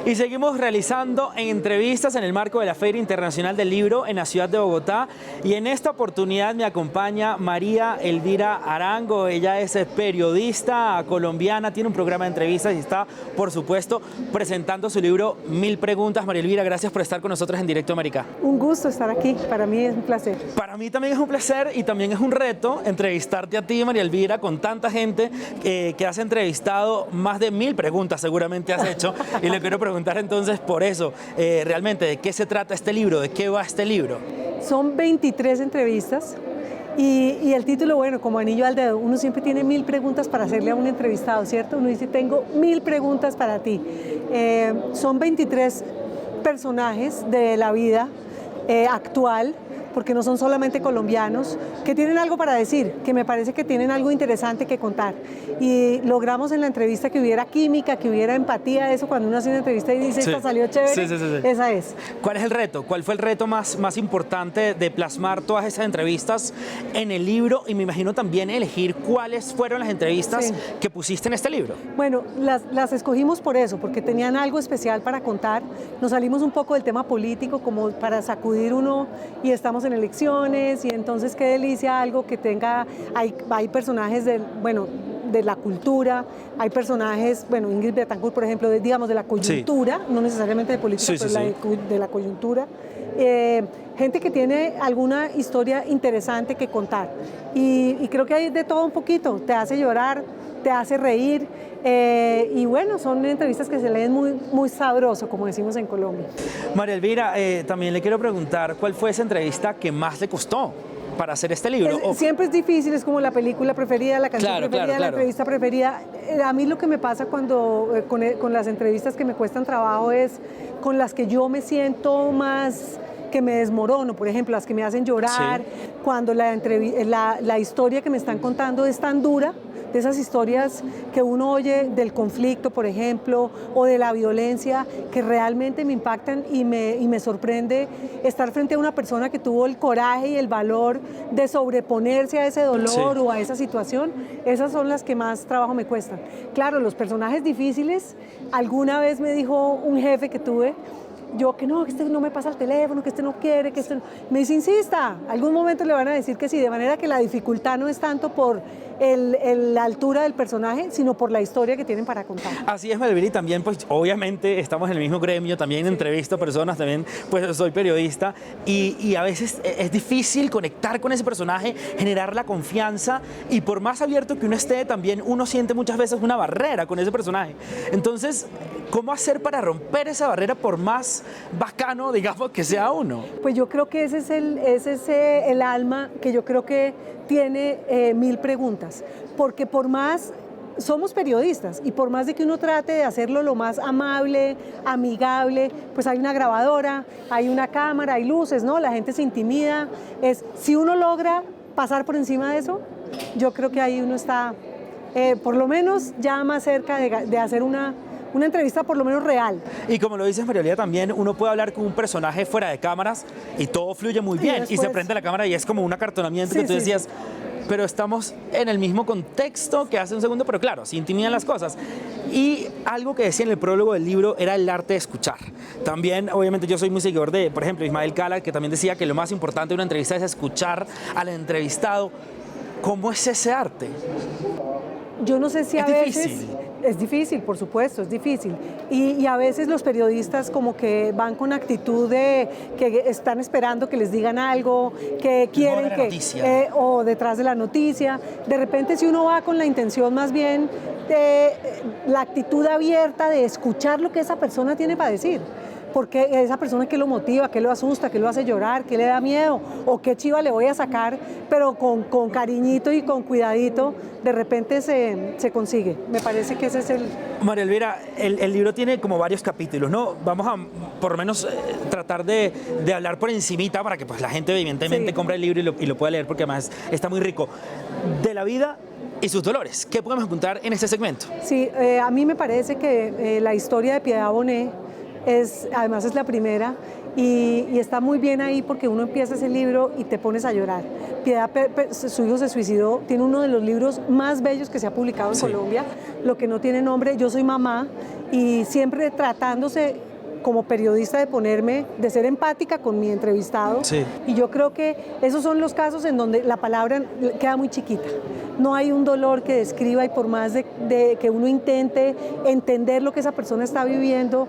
Y seguimos realizando entrevistas en el marco de la Feria Internacional del Libro en la ciudad de Bogotá. Y en esta oportunidad me acompaña María Elvira Arango. Ella es periodista colombiana, tiene un programa de entrevistas y está, por supuesto, presentando su libro 1000 preguntas. María Elvira, gracias por estar con nosotros en Directo América. Un gusto estar aquí, para mí es un placer. Para mí también es un placer y también es un reto entrevistarte a ti, María Elvira, con tanta gente que has entrevistado. Más de 1000 preguntas seguramente has hecho. Y le quiero preguntar entonces por eso, realmente, ¿de qué se trata este libro? ¿De qué va este libro? Son 23 entrevistas y el título, bueno, como anillo al dedo, uno siempre tiene 1000 preguntas para hacerle a un entrevistado, ¿cierto? Uno dice, tengo 1000 preguntas para ti. Son 23 personajes de la vida actual, porque no son solamente colombianos, que tienen algo para decir, que me parece que tienen algo interesante que contar. Y logramos en la entrevista que hubiera química, que hubiera empatía, eso cuando uno hace una entrevista y dice, esta salió chévere, sí. Esa es. ¿Cuál es el reto? ¿Cuál fue el reto más importante de plasmar todas esas entrevistas en el libro? Y me imagino también elegir cuáles fueron las entrevistas que pusiste en este libro. Bueno, las escogimos por eso, porque tenían algo especial para contar. Nos salimos un poco del tema político, como para sacudir uno, y estamos en elecciones, y entonces qué delicia algo que tenga, hay personajes de la cultura, hay personajes, bueno, Ingrid Betancourt, por ejemplo, digamos de la coyuntura, no necesariamente de política, pero de la coyuntura, gente que tiene alguna historia interesante que contar, y creo que hay de todo un poquito, te hace llorar, te hace reír, y bueno, son entrevistas que se leen muy sabroso, como decimos en Colombia. María Elvira, también le quiero preguntar, ¿cuál fue esa entrevista que más le costó para hacer este libro? Siempre es difícil, es como la película preferida, la canción preferida, la entrevista preferida. A mí lo que me pasa cuando con las entrevistas que me cuestan trabajo es con las que yo me siento más, que me desmorono, por ejemplo, las que me hacen llorar, cuando la historia que me están contando es tan dura, de esas historias que uno oye del conflicto, por ejemplo, o de la violencia, que realmente me impactan y me sorprende estar frente a una persona que tuvo el coraje y el valor de sobreponerse a ese dolor o a esa situación. Esas son las que más trabajo me cuestan. Claro, los personajes difíciles, alguna vez me dijo un jefe que tuve, yo que este no me pasa el teléfono, que este no quiere, que este no... Me dice, insista, algún momento le van a decir que sí, de manera que la dificultad no es tanto por la altura del personaje, sino por la historia que tienen para contar. Así es, Melviri, también pues obviamente estamos en el mismo gremio, también entrevisto personas, también pues soy periodista y a veces es difícil conectar con ese personaje, generar la confianza, y por más abierto que uno esté, también uno siente muchas veces una barrera con ese personaje. Entonces, ¿cómo hacer para romper esa barrera por más bacano, digamos, que sea uno? Pues yo creo que ese es el alma que yo creo que tiene 1000 preguntas, porque por más, somos periodistas, y por más de que uno trate de hacerlo lo más amable, amigable, pues hay una grabadora, hay una cámara, hay luces, ¿no? La gente se intimida. Si uno logra pasar por encima de eso, yo creo que ahí uno está, por lo menos ya más cerca de hacer una entrevista por lo menos real. Y como lo dices, María Elvira, también uno puede hablar con un personaje fuera de cámaras y todo fluye muy bien, y se prende la cámara y es como un acartonamiento que tú decías, pero estamos en el mismo contexto que hace un segundo, pero claro, se intimidan las cosas. Y algo que decía en el prólogo del libro era el arte de escuchar. También, obviamente, yo soy muy seguidor de, por ejemplo, Ismael Cala, que también decía que lo más importante de una entrevista es escuchar al entrevistado. ¿Cómo es ese arte? Yo no sé si a veces... Es difícil, por supuesto, es difícil. Y a veces los periodistas como que van con actitud de que están esperando que les digan algo, que quieren que... o detrás de la noticia. De repente, si uno va con la intención más bien de la actitud abierta de escuchar lo que esa persona tiene para decir. Porque esa persona, ¿qué lo motiva? ¿Qué lo asusta? ¿Qué lo hace llorar? ¿Qué le da miedo? ¿O qué chiva le voy a sacar? Pero con cariñito y con cuidadito, de repente se consigue. Me parece que ese es el... María Elvira, el libro tiene como varios capítulos, ¿no? Vamos a, por lo menos, tratar de hablar por encimita para que pues, la gente evidentemente compre el libro y lo pueda leer, porque además está muy rico. De la vida y sus dolores, ¿qué podemos encontrar en este segmento? Sí, a mí me parece que la historia de Piedad Bonet además es la primera. Y está muy bien ahí porque uno empieza ese libro y te pones a llorar. Piedad, su hijo se suicidó, tiene uno de los libros más bellos que se ha publicado en Colombia, Lo que no tiene nombre. Yo soy mamá y siempre tratándose como periodista de ser empática con mi entrevistado. Sí. Y yo creo que esos son los casos en donde la palabra queda muy chiquita. No hay un dolor que describa, y por más de que uno intente entender lo que esa persona está viviendo,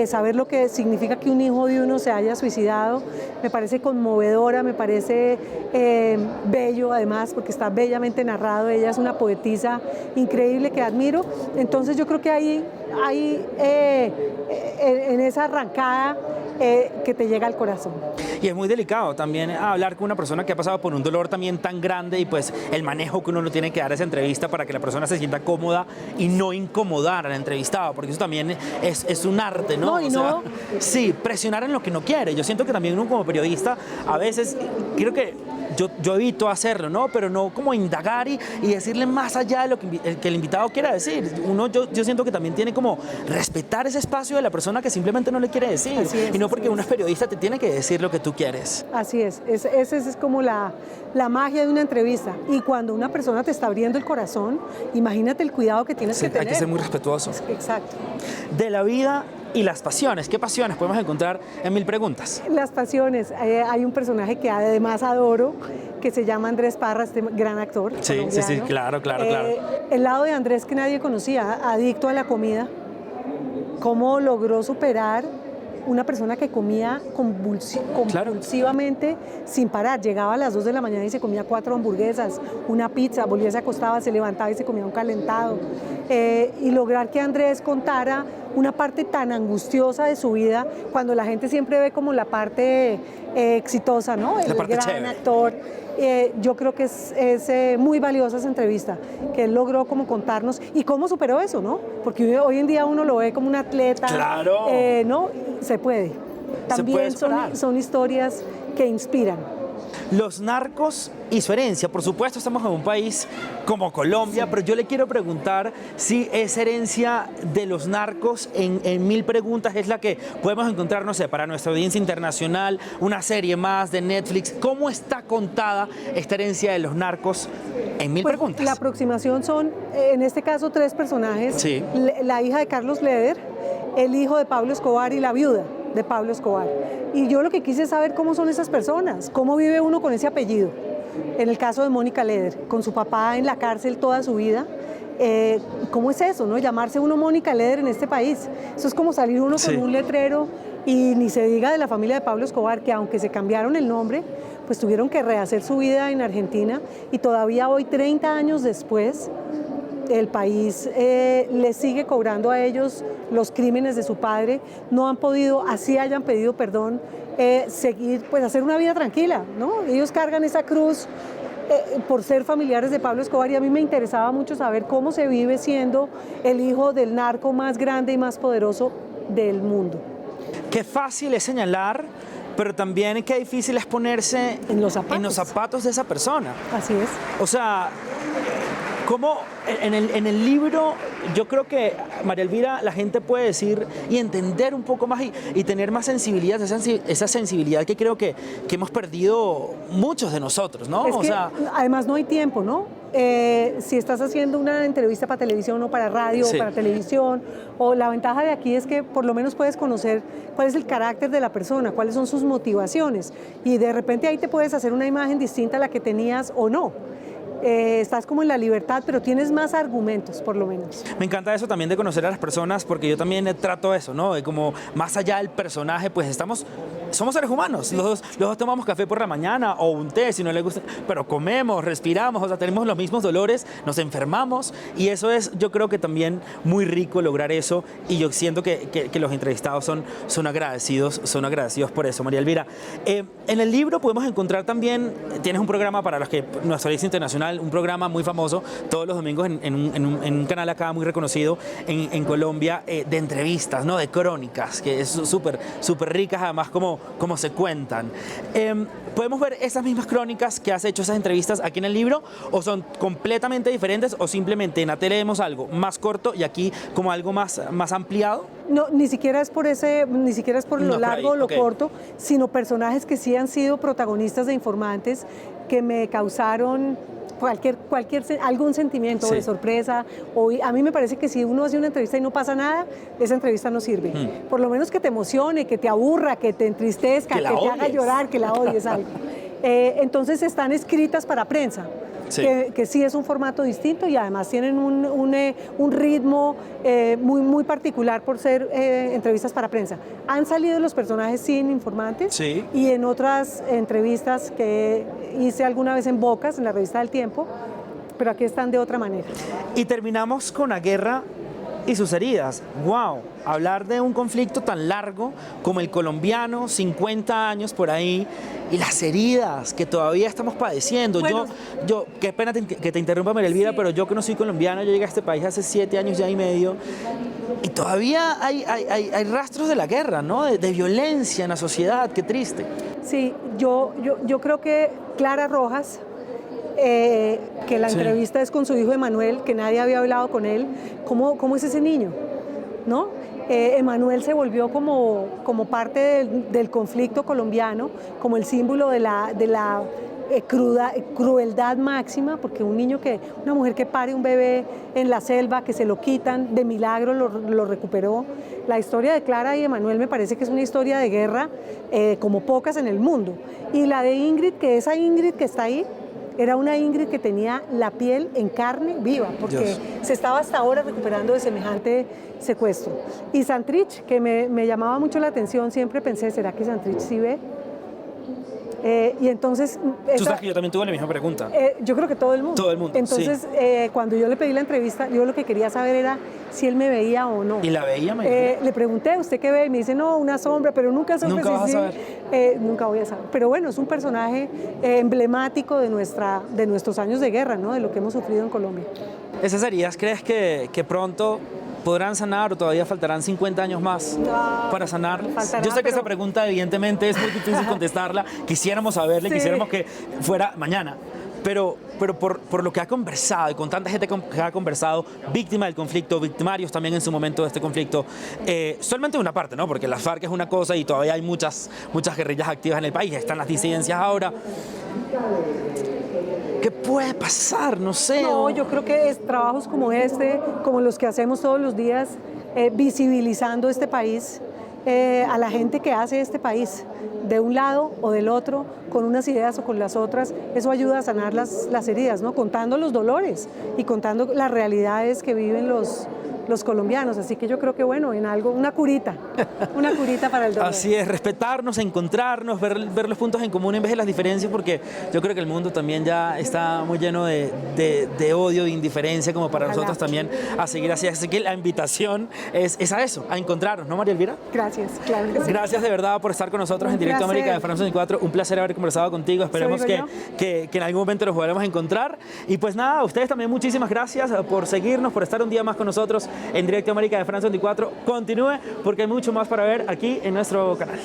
saber lo que significa que un hijo de uno se haya suicidado, me parece conmovedora, me parece bello además, porque está bellamente narrado. Ella es una poetisa increíble que admiro. Entonces yo creo que hay en esa arrancada que te llega al corazón. Y es muy delicado también hablar con una persona que ha pasado por un dolor también tan grande, y pues el manejo que uno le tiene que dar a esa entrevista para que la persona se sienta cómoda y no incomodar al entrevistado, porque eso también es un arte, ¿no? Sí, presionar en lo que no quiere. Yo siento que también uno como periodista a veces, creo que yo evito hacerlo, ¿no? Pero no como indagar y decirle más allá de lo que el invitado quiera decir. Yo siento que también tiene como respetar ese espacio de la persona que simplemente no le quiere decir. Y no porque uno es periodista te tiene que decir lo que tú quieres. Así es. Esa es como la magia de una entrevista. Y cuando una persona te está abriendo el corazón, imagínate el cuidado que tienes que tener. Hay que ser muy respetuoso. Exacto. De la vida y las pasiones. ¿Qué pasiones podemos encontrar en Mil Preguntas? Las pasiones. Hay un personaje que además adoro, que se llama Andrés Parra, este gran actor colombiano. Sí, claro. El lado de Andrés que nadie conocía, adicto a la comida, cómo logró superar una persona que comía compulsivamente sin parar. Llegaba a las 2 de la mañana y se comía 4 hamburguesas, una pizza, volvía, se acostaba, se levantaba y se comía un calentado. Y lograr que Andrés contara una parte tan angustiosa de su vida, cuando la gente siempre ve como la parte exitosa, ¿no? El gran chévere. Actor. Yo creo que es muy valiosa esa entrevista, que él logró como contarnos y cómo superó eso, ¿no? Porque hoy en día uno lo ve como un atleta. ¡Claro! ¿No? Se puede. También son historias que inspiran. Los narcos y su herencia. Por supuesto, estamos en un país como Colombia, pero yo le quiero preguntar si esa herencia de los narcos en Mil Preguntas es la que podemos encontrar, no sé, para nuestra audiencia internacional, una serie más de Netflix. ¿Cómo está contada esta herencia de los narcos en Mil Preguntas? La aproximación son, en este caso, 3 personajes. Sí. La hija de Carlos Leder, el hijo de Pablo Escobar y la viuda de Pablo Escobar. Y yo lo que quise es saber cómo son esas personas, cómo vive uno con ese apellido. En el caso de Mónica Leder, con su papá en la cárcel toda su vida, ¿cómo es eso, no? Llamarse uno Mónica Leder en este país. Eso es como salir uno con un letrero, y ni se diga de la familia de Pablo Escobar, que aunque se cambiaron el nombre, pues tuvieron que rehacer su vida en Argentina, y todavía hoy, 30 años después, el país les sigue cobrando a ellos los crímenes de su padre. No han podido, así hayan pedido perdón, seguir, pues hacer una vida tranquila, ¿no? Ellos cargan esa cruz por ser familiares de Pablo Escobar, y a mí me interesaba mucho saber cómo se vive siendo el hijo del narco más grande y más poderoso del mundo. Qué fácil es señalar, pero también qué difícil es ponerse en los zapatos de esa persona. Así es. O sea, como en el libro, yo creo que, María Elvira, la gente puede decir y entender un poco más y tener más sensibilidad, esa sensibilidad que creo que hemos perdido muchos de nosotros, ¿no? Además no hay tiempo, ¿no? Si estás haciendo una entrevista para televisión o para radio o para televisión, o la ventaja de aquí es que por lo menos puedes conocer cuál es el carácter de la persona, cuáles son sus motivaciones, y de repente ahí te puedes hacer una imagen distinta a la que tenías o no. Estás como en la libertad, pero tienes más argumentos, por lo menos. Me encanta eso también de conocer a las personas, porque yo también trato eso, ¿no? De como más allá del personaje, pues somos seres humanos. Los dos tomamos café por la mañana o un té, si no le gusta, pero comemos, respiramos, o sea, tenemos los mismos dolores, nos enfermamos, y eso es, yo creo que también muy rico lograr eso, y yo siento que los entrevistados son agradecidos por eso. María Elvira, en el libro podemos encontrar también, tienes un programa para los que, nuestra audiencia internacional, un programa muy famoso todos los domingos en un canal acá muy reconocido en Colombia, de entrevistas, ¿no? De crónicas, que es súper ricas, además como se cuentan. ¿Podemos ver esas mismas crónicas que has hecho, esas entrevistas aquí en el libro, o son completamente diferentes, o simplemente en la tele vemos algo más corto y aquí como algo más ampliado? No, ni siquiera es por lo largo o lo corto, sino personajes que sí han sido protagonistas de informantes que me causaron algún sentimiento de sorpresa. A mí me parece que si uno hace una entrevista y no pasa nada, esa entrevista no sirve. Por lo menos que te emocione, que te aburra, que te entristezca, que te haga llorar, que la odies algo. Entonces están escritas para prensa. Sí. Que sí es un formato distinto y además tienen un ritmo muy particular por ser entrevistas para prensa. Han salido los personajes sin informantes, sí, y en otras entrevistas que hice alguna vez en Bocas, en la revista del Tiempo, pero aquí están de otra manera. Y terminamos con la guerra y sus heridas. ¡Wow! Hablar de un conflicto tan largo como el colombiano, 50 años por ahí, y las heridas que todavía estamos padeciendo. Bueno, yo qué pena que te interrumpa, María Elvira, sí, pero yo que no soy colombiano, yo llegué a este país hace 7 años ya y medio, y todavía hay rastros de la guerra, ¿no? De violencia en la sociedad, qué triste. Sí, yo creo que Clara Rojas, que la entrevista es con su hijo Emanuel, que nadie había hablado con él. ¿Cómo es ese niño? ¿No? Emanuel se volvió como parte del conflicto colombiano, como el símbolo de la crueldad máxima, porque una mujer que pare un bebé en la selva, que se lo quitan, de milagro lo recuperó. La historia de Clara y Emanuel me parece que es una historia de guerra como pocas en el mundo. Y la de Ingrid, que esa Ingrid que está ahí, era una Ingrid que tenía la piel en carne viva, porque Dios, se estaba hasta ahora recuperando de semejante secuestro. Y Santrich, que me llamaba mucho la atención, siempre pensé, ¿será que Santrich sí ve? Y entonces... Tú sabes que yo también tuve la misma pregunta. Yo creo que todo el mundo. Todo el mundo, entonces, sí, cuando yo le pedí la entrevista, yo lo que quería saber era si él me veía o no. ¿Y la veía? Le pregunté, ¿usted qué ve? Y me dice, no, una sombra, pero nunca supe. Nunca vas a saber. Nunca voy a saber. Pero bueno, es un personaje emblemático de nuestros años de guerra, ¿no? De lo que hemos sufrido en Colombia. ¿Esas heridas crees que pronto podrán sanar o todavía faltarán 50 años más para sanarlas? Yo sé que esa pregunta evidentemente es muy difícil contestarla, quisiéramos saberla, sí, quisiéramos que fuera mañana, pero por lo que ha conversado y con tanta gente que ha conversado, víctima del conflicto, victimarios también en su momento de este conflicto, solamente una parte, ¿no? Porque las FARC es una cosa y todavía hay muchas guerrillas activas en el país, están las disidencias ahora. ¿Qué puede pasar? No sé. No, yo creo que trabajos como como los que hacemos todos los días, visibilizando este país, a la gente que hace este país, de un lado o del otro, con unas ideas o con las otras, eso ayuda a sanar las heridas, ¿no? Contando los dolores y contando las realidades que viven los colombianos, así que yo creo que bueno, en algo, una curita para el dolor. Así es, respetarnos, encontrarnos, ver los puntos en común en vez de las diferencias, porque yo creo que el mundo también ya está muy lleno de odio, de indiferencia, como para nosotros también a seguir así. Así que la invitación es a eso, a encontrarnos, ¿no, María Elvira? Gracias, claro que sí. Gracias de verdad por estar con nosotros en Directo América de France 24, un placer haber conversado contigo, esperemos que en algún momento nos volvamos a encontrar, y pues nada, a ustedes también muchísimas gracias por seguirnos, por estar un día más con nosotros en Directo América de France 24. Continúe porque hay mucho más para ver aquí en nuestro canal.